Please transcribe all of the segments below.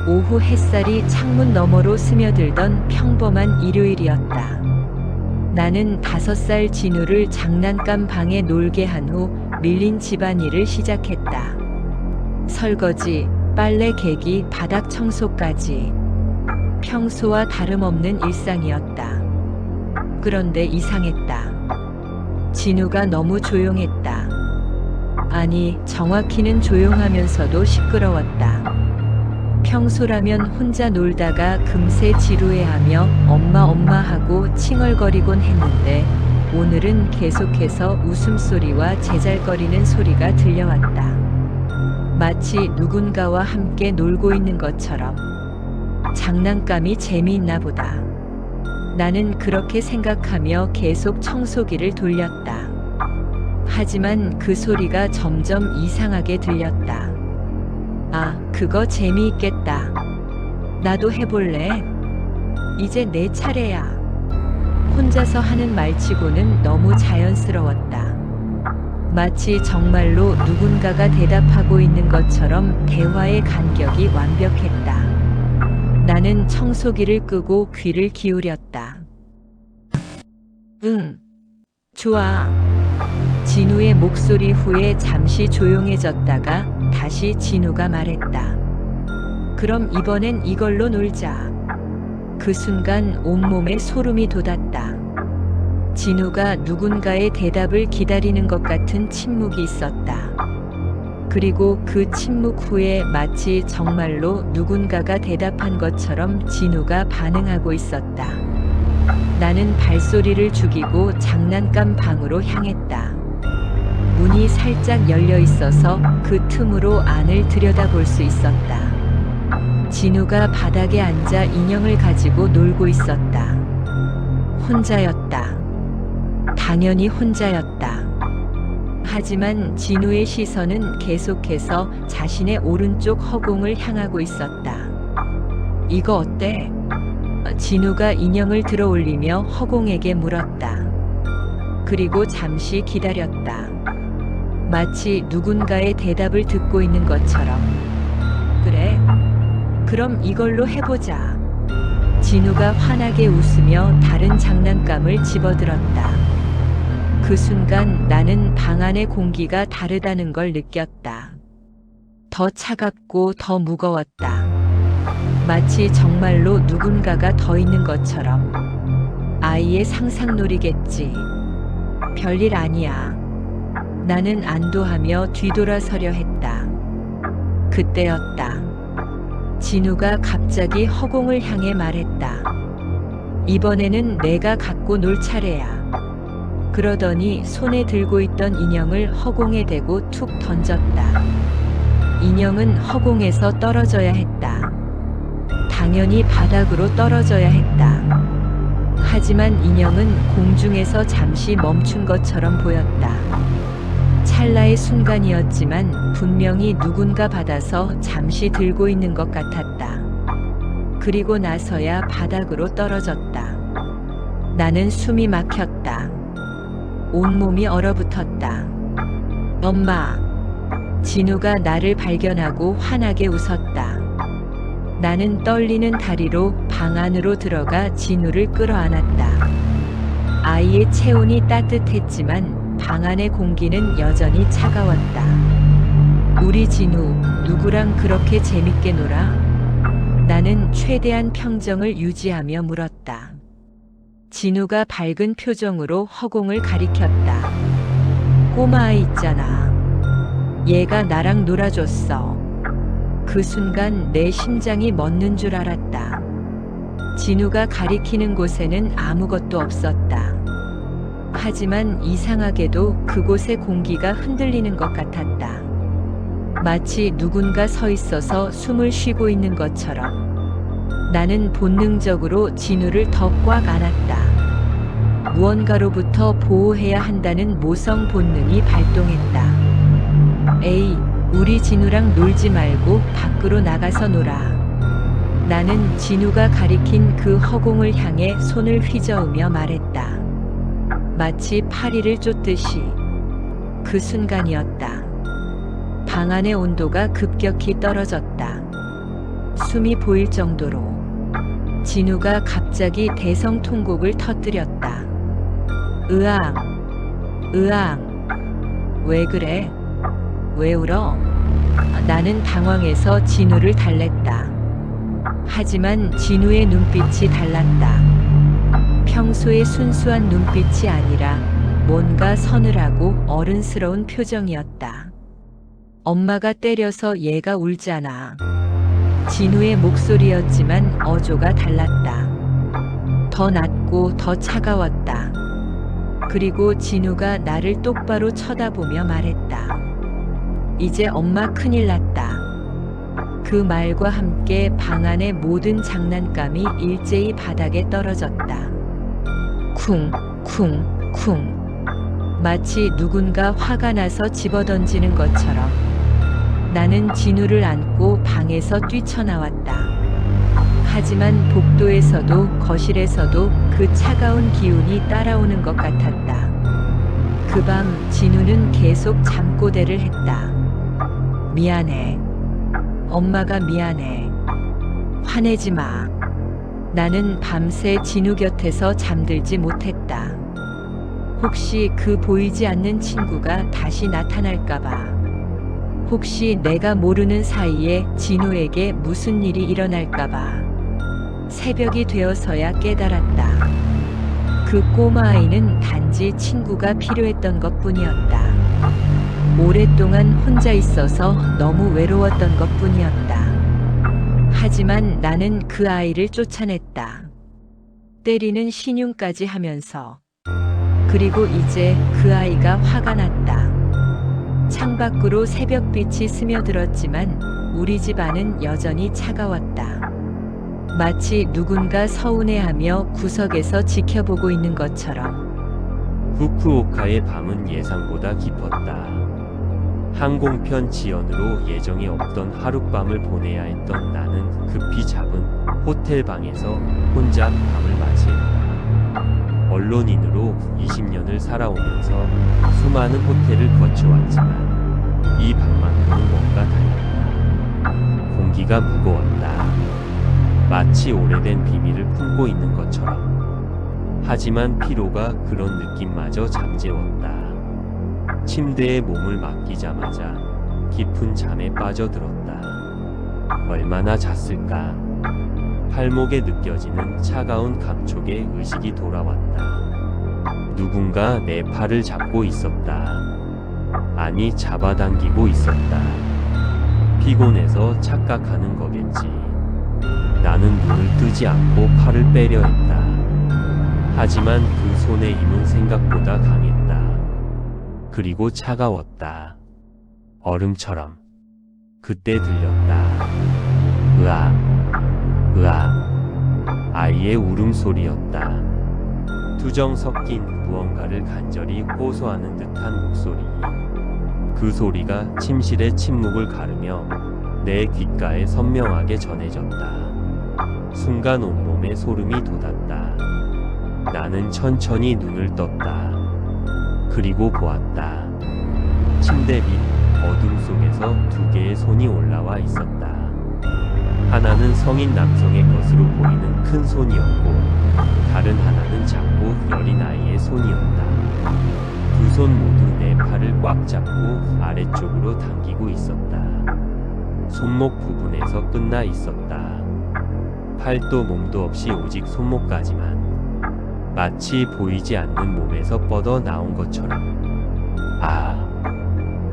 오후 햇살이 창문 너머로 스며들던 평범한 일요일이었다. 나는 5살 진우를 장난감 방에 놀게 한 후 밀린 집안일을 시작했다. 설거지, 빨래 개기, 바닥 청소까지. 평소와 다름없는 일상이었다. 그런데 이상했다. 진우가 너무 조용했다. 아니, 정확히는 조용하면서도 시끄러웠다. 평소라면 혼자 놀다가 금세 지루해하며 엄마 하고 칭얼거리곤 했는데 오늘은 계속해서 웃음소리와 제잘거리는 소리가 들려왔다. 마치 누군가와 함께 놀고 있는 것처럼. 장난감이 재미있나 보다. 나는 그렇게 생각하며 계속 청소기를 돌렸다. 하지만 그 소리가 점점 이상하게 들렸다. 아, 그거 재미있겠다. 나도 해볼래. 이제 내 차례야. 혼자서 하는 말치고는 너무 자연스러웠다. 마치 정말로 누군가가 대답하고 있는 것처럼 대화의 간격이 완벽했다. 나는 청소기를 끄고 귀를 기울였다. 응, 좋아. 진우의 목소리 후에 잠시 조용해졌다가 다시 진우가 말했다. 그럼 이번엔 이걸로 놀자. 그 순간 온몸에 소름이 돋았다. 진우가 누군가의 대답을 기다리는 것 같은 침묵이 있었다. 그리고 그 침묵 후에 마치 정말로 누군가가 대답한 것처럼 진우가 반응하고 있었다. 나는 발소리를 죽이고 장난감 방으로 향했다. 문이 살짝 열려 있어서 그 틈으로 안을 들여다볼 수 있었다. 진우가 바닥에 앉아 인형을 가지고 놀고 있었다. 혼자였다. 당연히 혼자였다. 하지만 진우의 시선은 계속해서 자신의 오른쪽 허공을 향하고 있었다. 이거 어때? 진우가 인형을 들어 올리며 허공에게 물었다. 그리고 잠시 기다렸다. 마치 누군가의 대답을 듣고 있는 것처럼. 그래, 그럼 이걸로 해보자. 진우가 환하게 웃으며 다른 장난감을 집어들었다. 그 순간 나는 방 안의 공기가 다르다는 걸 느꼈다. 더 차갑고 더 무거웠다. 마치 정말로 누군가가 더 있는 것처럼. 아이의 상상놀이겠지. 별일 아니야. 나는 안도하며 뒤돌아서려 했다. 그때였다. 진우가 갑자기 허공을 향해 말했다. 이번에는 내가 갖고 놀 차례야. 그러더니 손에 들고 있던 인형을 허공에 대고 툭 던졌다. 인형은 허공에서 떨어져야 했다. 당연히 바닥으로 떨어져야 했다. 하지만 인형은 공중에서 잠시 멈춘 것처럼 보였다. 찰나의 순간이었지만 분명히 누군가 받아서 잠시 들고 있는 것 같았다. 그리고 나서야 바닥으로 떨어졌다. 나는 숨이 막혔다. 온몸이 얼어붙었다. 엄마. 진우가 나를 발견하고 환하게 웃었다. 나는 떨리는 다리로 방 안으로 들어가 진우를 끌어안았다. 아이의 체온이 따뜻했지만 방 안의 공기는 여전히 차가웠다. 우리 진우, 누구랑 그렇게 재밌게 놀아? 나는 최대한 평정을 유지하며 물었다. 진우가 밝은 표정으로 허공을 가리켰다. 꼬마아이 있잖아. 얘가 나랑 놀아줬어. 그 순간 내 심장이 멎는 줄 알았다. 진우가 가리키는 곳에는 아무것도 없었다. 하지만 이상하게도 그곳의 공기가 흔들리는 것 같았다. 마치 누군가 서 있어서 숨을 쉬고 있는 것처럼. 나는 본능적으로 진우를 더 꽉 안았다. 무언가로부터 보호해야 한다는 모성 본능이 발동했다. 에이, 우리 진우랑 놀지 말고 밖으로 나가서 놀아. 나는 진우가 가리킨 그 허공을 향해 손을 휘저으며 말했다. 마치 파리를 쫓듯이. 그 순간이었다. 방 안의 온도가 급격히 떨어졌다. 숨이 보일 정도로. 진우가 갑자기 대성통곡을 터뜨렸다. 으앙, 으앙. 왜 그래? 왜 울어? 나는 당황해서 진우를 달랬다. 하지만 진우의 눈빛이 달랐다. 평소의 순수한 눈빛이 아니라 뭔가 서늘하고 어른스러운 표정이었다. 엄마가 때려서 얘가 울잖아. 진우의 목소리였지만 어조가 달랐다. 더 낮고 더 차가웠다. 그리고 진우가 나를 똑바로 쳐다보며 말했다. 이제 엄마 큰일 났다. 그 말과 함께 방 안의 모든 장난감이 일제히 바닥에 떨어졌다. 쿵, 쿵, 쿵. 마치 누군가 화가 나서 집어던지는 것처럼 나는 진우를 안고 방에서 뛰쳐나왔다. 하지만 복도에서도 거실에서도 그 차가운 기운이 따라오는 것 같았다. 그 밤 진우는 계속 잠꼬대를 했다. 미안해. 엄마가 미안해. 화내지 마. 나는 밤새 진우 곁에서 잠들지 못했다. 혹시 그 보이지 않는 친구가 다시 나타날까봐. 혹시 내가 모르는 사이에 진우에게 무슨 일이 일어날까봐. 새벽이 되어서야 깨달았다. 그 꼬마아이는 단지 친구가 필요했던 것뿐이었다. 오랫동안 혼자 있어서 너무 외로웠던 것뿐이었다. 하지만 나는 그 아이를 쫓아냈다. 때리는 신용까지 하면서. 그리고 이제 그 아이가 화가 났다. 창밖으로 새벽빛이 스며들었지만 우리 집 안은 여전히 차가웠다. 마치 누군가 서운해하며 구석에서 지켜보고 있는 것처럼. 후쿠오카의 밤은 예상보다 깊었다. 항공편 지연으로 예정에 없던 하룻밤을 보내야 했던 나는 급히 잡은 호텔 방에서 혼자 밤을 맞이했다. 언론인으로 20년을 살아오면서 수많은 호텔을 거쳐왔지만 이 방만큼은 뭔가 달랐다. 공기가 무거웠다. 마치 오래된 비밀을 품고 있는 것처럼. 하지만 피로가 그런 느낌마저 잠재웠다. 침대에 몸을 맡기자마자 깊은 잠에 빠져들었다. 얼마나 잤을까? 팔목에 느껴지는 차가운 감촉에 의식이 돌아왔다. 누군가 내 팔을 잡고 있었다. 아니, 잡아당기고 있었다. 피곤해서 착각하는 거겠지. 나는 눈을 뜨지 않고 팔을 빼려 했다. 하지만 그 손의 힘은 생각보다 강했다. 그리고 차가웠다. 얼음처럼. 그때 들렸다. 으악, 으악. 아이의 울음소리였다. 투정 섞인 무언가를 간절히 호소하는 듯한 목소리. 그 소리가 침실의 침묵을 가르며 내 귓가에 선명하게 전해졌다. 순간 온몸에 소름이 돋았다. 나는 천천히 눈을 떴다. 그리고 보았다. 침대 밑 어둠 속에서 두 개의 손이 올라와 있었다. 하나는 성인 남성의 것으로 보이는 큰 손이었고, 다른 하나는 작고 여린 아이의 손이었다. 두 손 모두 내 팔을 꽉 잡고 아래쪽으로 당기고 있었다. 손목 부분에서 끝나 있었다. 팔도 몸도 없이 오직 손목까지만. 마치 보이지 않는 몸에서 뻗어 나온 것처럼. 아,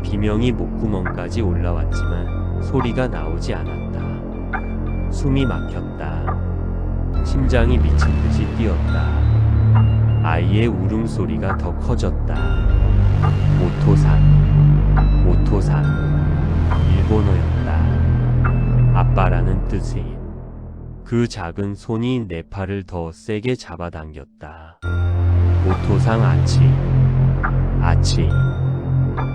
비명이 목구멍까지 올라왔지만 소리가 나오지 않았다. 숨이 막혔다. 심장이 미친 듯이 뛰었다. 아이의 울음소리가 더 커졌다. 오토산, 오토산. 일본어였다. 아빠라는 뜻인. 그 작은 손이 내 팔을 더 세게 잡아당겼다. 오토상 아치, 아치.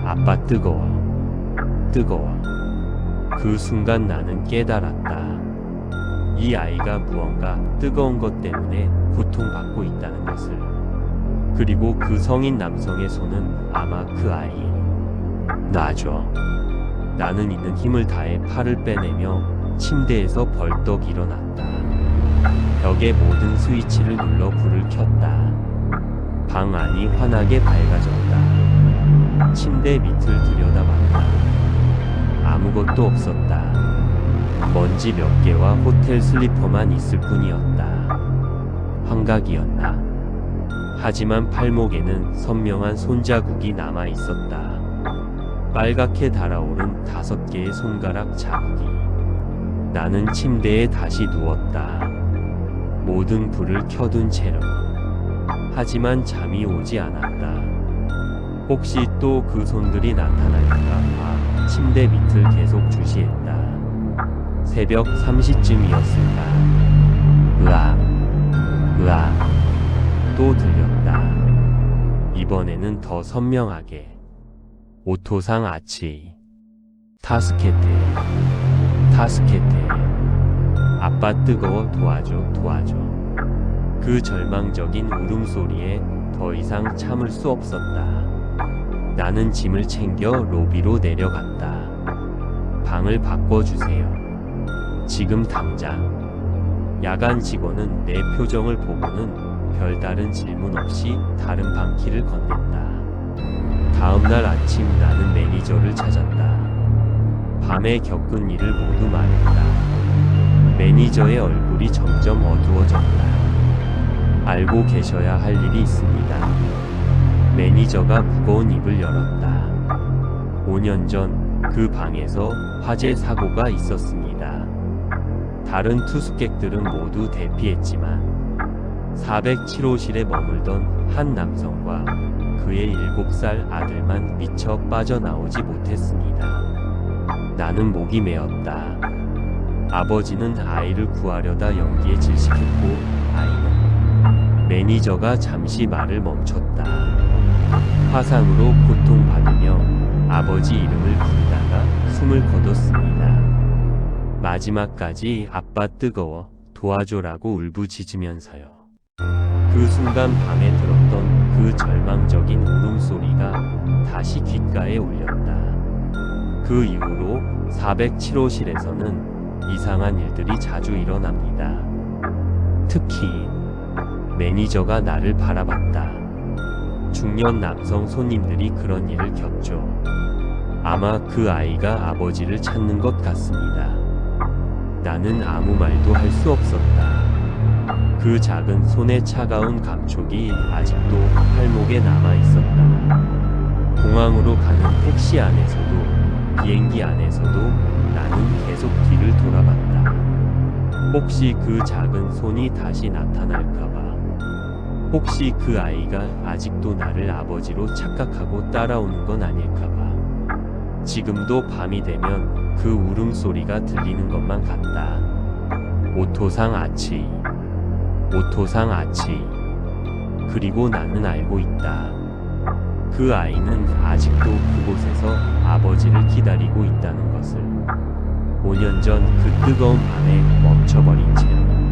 아빠 뜨거워, 뜨거워. 그 순간 나는 깨달았다. 이 아이가 무언가 뜨거운 것 때문에 고통받고 있다는 것을. 그리고 그 성인 남성의 손은 아마 그 아이인. 놔줘. 나는 있는 힘을 다해 팔을 빼내며 침대에서 벌떡 일어났다. 벽의 모든 스위치를 눌러 불을 켰다. 방 안이 환하게 밝아졌다. 침대 밑을 들여다봤다. 아무것도 없었다. 먼지 몇 개와 호텔 슬리퍼만 있을 뿐이었다. 환각이었나? 하지만 팔목에는 선명한 손자국이 남아 있었다. 빨갛게 달아오른 5개의 손가락 자국이. 나는 침대에 다시 누웠다. 모든 불을 켜둔 채로. 하지만 잠이 오지 않았다. 혹시 또 그 손들이 나타날까 봐 침대 밑을 계속 주시했다. 새벽 3시쯤이었을까. 으악, 으악. 또 들렸다. 이번에는 더 선명하게. 오토상 아치. 타스케테. 타스케테. 아빠 뜨거워 도와줘, 도와줘. 그 절망적인 울음소리에 더 이상 참을 수 없었다. 나는 짐을 챙겨 로비로 내려갔다. 방을 바꿔주세요. 지금 당장. 야간 직원은 내 표정을 보고는 별다른 질문 없이 다른 방키를 건넸다. 다음날 아침 나는 매니저를 찾았다. 밤에 겪은 일을 모두 말했다. 매니저의 얼굴이 점점 어두워졌다. 알고 계셔야 할 일이 있습니다. 매니저가 무거운 입을 열었다. 5년 전 그 방에서 화재 사고가 있었습니다. 다른 투숙객들은 모두 대피했지만 407호실에 머물던 한 남성과 그의 7살 아들만 미처 빠져나오지 못했습니다. 나는 목이 메었다. 아버지는 아이를 구하려다 연기에 질식했고 아이는. 매니저가 잠시 말을 멈췄다. 화상으로 고통받으며 아버지 이름을 부르다가 숨을 거뒀습니다. 마지막까지 아빠 뜨거워 도와줘라고 울부짖으면서요. 그 순간 밤에 들었던 그 절망적인 울음소리가 다시 귓가에 울렸다. 그 이후로 407호실에서는 이상한 일들이 자주 일어납니다. 특히 매니저가 나를 바라봤다. 중년 남성 손님들이 그런 일을 겪죠. 아마 그 아이가 아버지를 찾는 것 같습니다. 나는 아무 말도 할 수 없었다. 그 작은 손의 차가운 감촉이 아직도 팔목에 남아 있었다. 공항으로 가는 택시 안에서도 비행기 안에서도 나는 계속 뒤를 돌아봤다. 혹시 그 작은 손이 다시 나타날까봐. 혹시 그 아이가 아직도 나를 아버지로 착각하고 따라오는 건 아닐까봐. 지금도 밤이 되면 그 울음소리가 들리는 것만 같다. 오토상 아치. 오토상 아치. 그리고 나는 알고 있다. 그 아이는 아직도 그곳에서 아버지를 기다리고 있다는 것을. 5년 전 그 뜨거운 밤에 멈춰버린 채로.